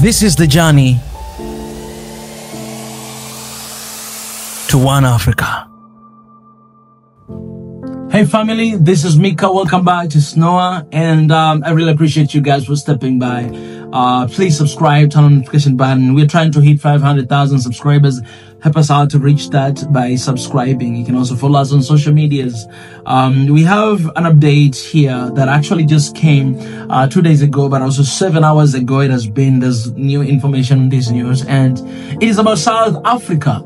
This is the journey to OneAfrica. Hey family, this is Mika. Welcome back to SNOA, and I really appreciate you guys for stepping by. Please subscribe, turn on the notification button. We're trying to hit 500,000 subscribers. Help us out to reach that by subscribing. You can also follow us on social medias. We have an update here that actually just came 2 days ago, but also 7 hours ago. There's new information on this news, and it is about South Africa.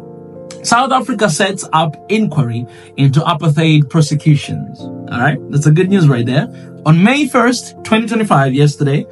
South Africa sets up inquiry into apartheid prosecutions. All right, that's a good news right there. On May 1st, 2025, yesterday,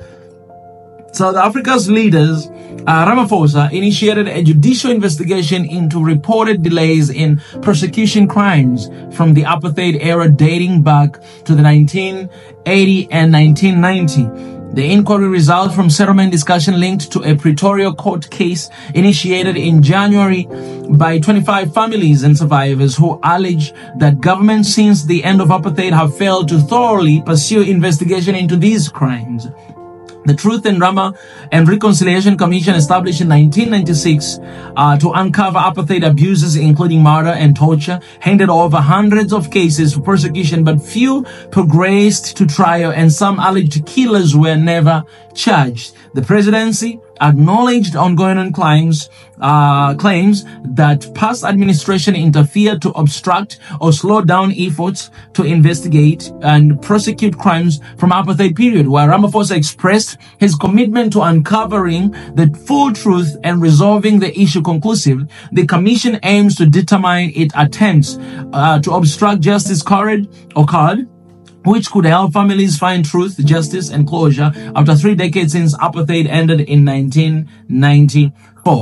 South Africa's leaders, Ramaphosa, initiated a judicial investigation into reported delays in prosecution crimes from the apartheid era dating back to the 1980 and 1990. The inquiry results from settlement discussion linked to a Pretoria court case initiated in January by 25 families and survivors who allege that governments since the end of apartheid have failed to thoroughly pursue investigation into these crimes. The Truth and Reconciliation Commission, established in 1996 to uncover apartheid abuses, including murder and torture, handed over hundreds of cases for prosecution, but few progressed to trial, and some alleged killers were never charged. The presidency acknowledged ongoing claims that past administration interfered to obstruct or slow down efforts to investigate and prosecute crimes from apartheid period. While Ramaphosa expressed his commitment to uncovering the full truth and resolving the issue conclusively, the commission aims to determine its attempts to obstruct justice occurred, which could help families find truth, justice, and closure after 3 decades since apartheid ended in 1994.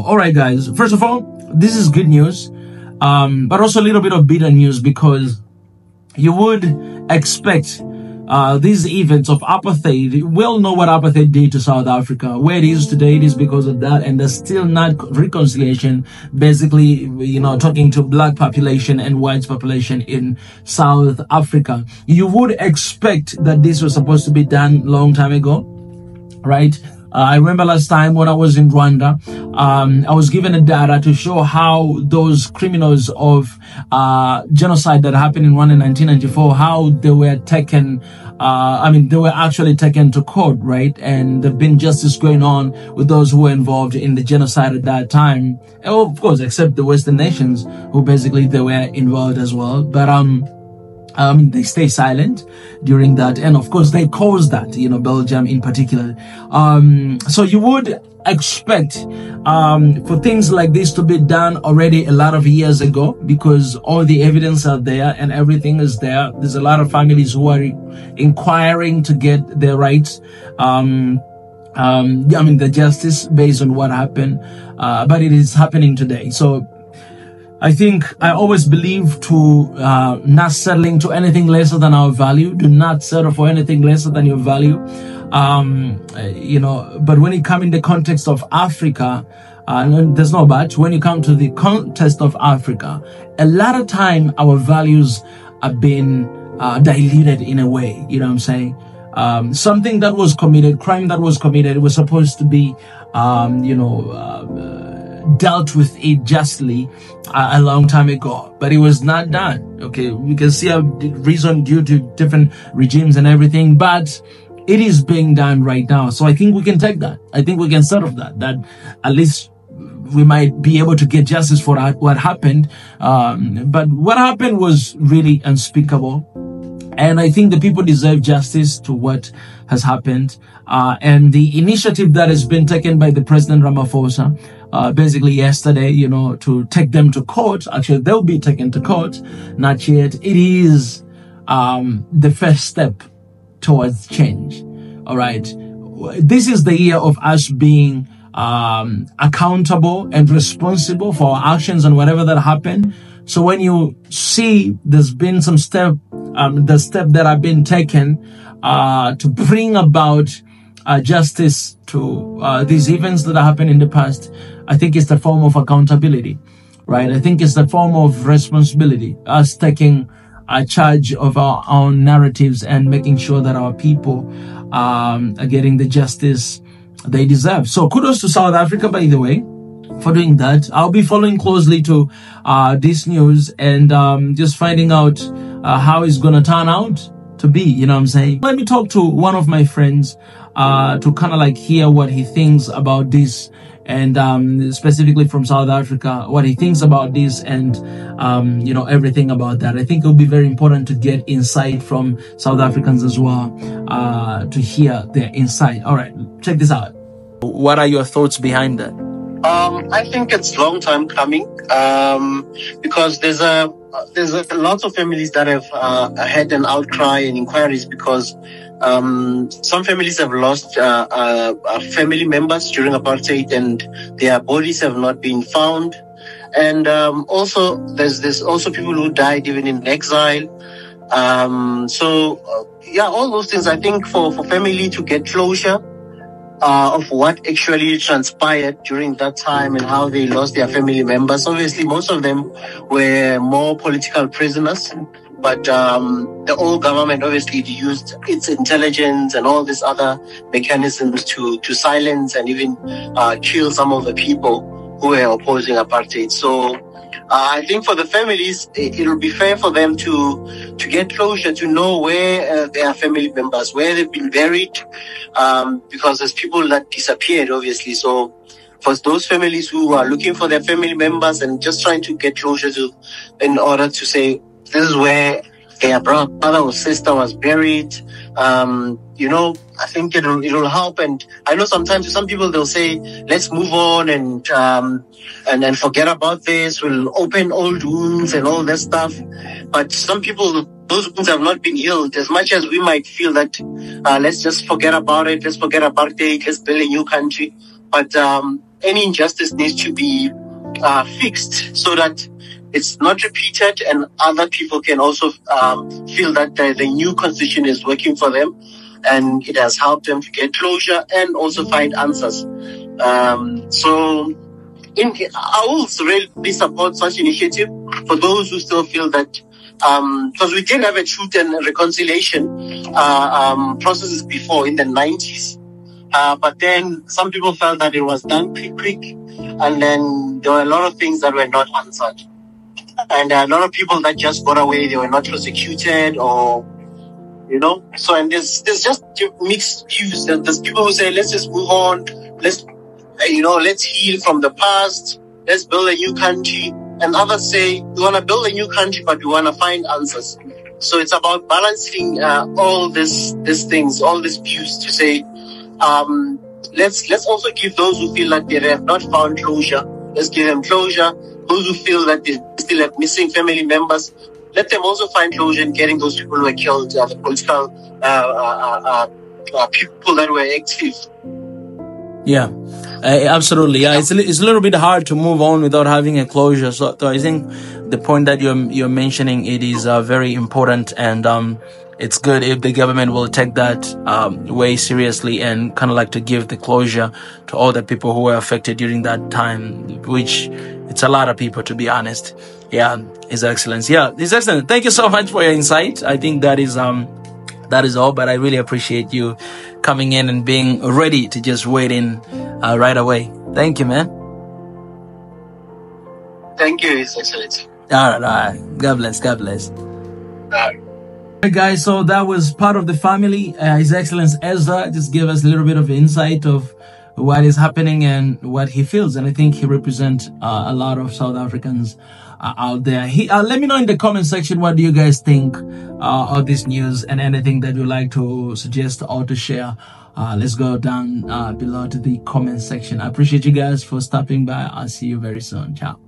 All right, guys. First of all, this is good news, but also a little bit of bitter news, because you would expect these events of apartheid. We all know what apartheid did to South Africa. Where it is today, it is because of that, and there's still not reconciliation, basically, talking to black population and white population in South Africa. You would expect that this was supposed to be done long time ago, right? I remember last time when I was in Rwanda, I was given a data to show how those criminals of genocide that happened in Rwanda in 1994, how they were taken, they were actually taken to court, right? And there've been justice going on with those who were involved in the genocide at that time. Of course, except the Western nations, who basically they were involved as well. But they stay silent during that, and of course they caused that, Belgium in particular. So you would expect for things like this to be done already a lot of years ago, because all the evidence are there and everything is there. There's a lot of families who are inquiring to get their rights, the justice based on what happened, but it is happening today. So I think I always believe to not settling to anything lesser than our value. Do not settle for anything lesser than your value. But when it comes in the context of Africa, there's no but. When you come to the context of Africa, a lot of time our values have been diluted in a way. You know what I'm saying? Something that was committed, crime that was committed, was supposed to be, dealt with it justly a long time ago, but it was not done. Okay, we can see a reason due to different regimes and everything, but it is being done right now. So I think we can take that. I think we can settle that at least we might be able to get justice for what happened. But what happened was really unspeakable. And I think the people deserve justice to what has happened. And the initiative that has been taken by the President Ramaphosa, basically yesterday, to take them to court. Actually, they'll be taken to court. Not yet. It is the first step towards change. All right. This is the year of us being accountable and responsible for our actions and whatever that happened. So when you see there's been some the step that have been taken to bring about justice to these events that happened in the past, I think it's the form of accountability, right? I think it's the form of responsibility, us taking charge of our own narratives and making sure that our people are getting the justice they deserve. So kudos to South Africa, by the way, for doing that. I'll be following closely to this news and just finding out how it's gonna turn out to be, you know what I'm saying? Let me talk to one of my friends to kind of like hear what he thinks about this, and specifically from South Africa, what he thinks about this, and you know, everything about that. I think it'll be very important to get insight from South Africans as well, to hear their insight. All right, check this out. What are your thoughts behind that? I think it's long time coming, because there's lots of families that have had an outcry and inquiries, because some families have lost family members during apartheid and their bodies have not been found. And also there's also people who died even in exile. Yeah, all those things. I think for family to get closure of what actually transpired during that time and how they lost their family members. Obviously, most of them were more political prisoners, but the old government obviously used its intelligence and all these other mechanisms to silence and even kill some of the people who were opposing apartheid. So I think for the families, it'll be fair for them to get closure, to know where their family members, where they've been buried, because there's people that disappeared, obviously. So for those families who are looking for their family members and just trying to get closure in order to say, this is where their brother or sister was buried, you know, I think it'll help. And I know sometimes some people, they'll say, let's move on and forget about this. We'll open old wounds and all that stuff. But some people, those wounds have not been healed. As much as we might feel that, let's just forget about it. Let's forget apartheid. Let's build a new country. But any injustice needs to be fixed so that it's not repeated, and other people can also feel that the new constitution is working for them and it has helped them to get closure and also find answers. So I will really support such initiative for those who still feel that, because we did have a truth and reconciliation processes before in the 90s. But then some people felt that it was done quick, and then there were a lot of things that were not answered. And a lot of people that just got away, they were not prosecuted, or, you know. So, and there's just mixed views. There's people who say, let's just move on. Let's heal from the past. Let's build a new country. And others say, we want to build a new country, but we want to find answers. So it's about balancing all these things, all these views to say, let's also give those who feel like they have not found closure. Let's give them closure. Those who feel that they still have missing family members, let them also find closure in getting those people who were killed, the political people that were active. Yeah, absolutely. Yeah, it's a little bit hard to move on without having a closure. So I think the point that you're mentioning, it is very important, and it's good if the government will take that way seriously and kind of like to give the closure to all the people who were affected during that time, which it's a lot of people, to be honest. Yeah, His Excellency. Yeah, His Excellency, thank you so much for your insight. I think that is all, but I really appreciate you coming in and being ready to just wait in right away. Thank you, man. Thank you, His Excellency. All right. God bless. God bless. Hey guys, so that was part of the family. His Excellency Ezra just gave us a little bit of insight of what is happening and what he feels, and I think he represents a lot of South Africans out there. Let me know in the comment section, what do you guys think of this news, and anything that you'd like to suggest or to share. Let's go down below to the comment section. I appreciate you guys for stopping by. I'll see you very soon. Ciao.